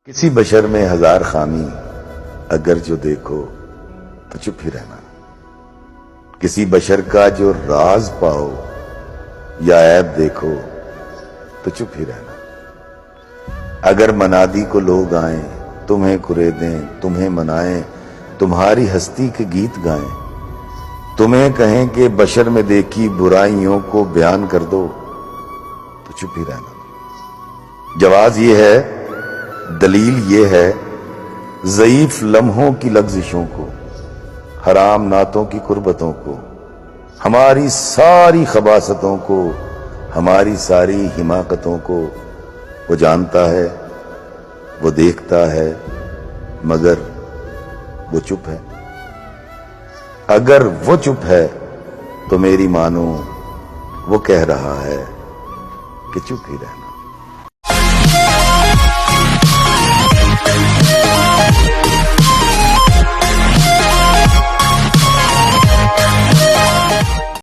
کسی بشر میں ہزار خامی اگر جو دیکھو تو چپ ہی رہنا، کسی بشر کا جو راز پاؤ یا عیب دیکھو تو چپ ہی رہنا۔ اگر منادی کو لوگ آئیں، تمہیں کریدیں، تمہیں منائیں، تمہاری ہستی کے گیت گائیں، تمہیں کہیں کہ بشر میں دیکھی برائیوں کو بیان کر دو تو چپ ہی رہنا۔ جواز یہ ہے، دلیل یہ ہے، ضعیف لمحوں کی لغزشوں کو، حرام نعتوں کی قربتوں کو، ہماری ساری خباثتوں کو، ہماری ساری حماقتوں کو وہ جانتا ہے، وہ دیکھتا ہے، مگر وہ چپ ہے۔ اگر وہ چپ ہے تو میری مانو وہ کہہ رہا ہے کہ چپ ہی رہنا۔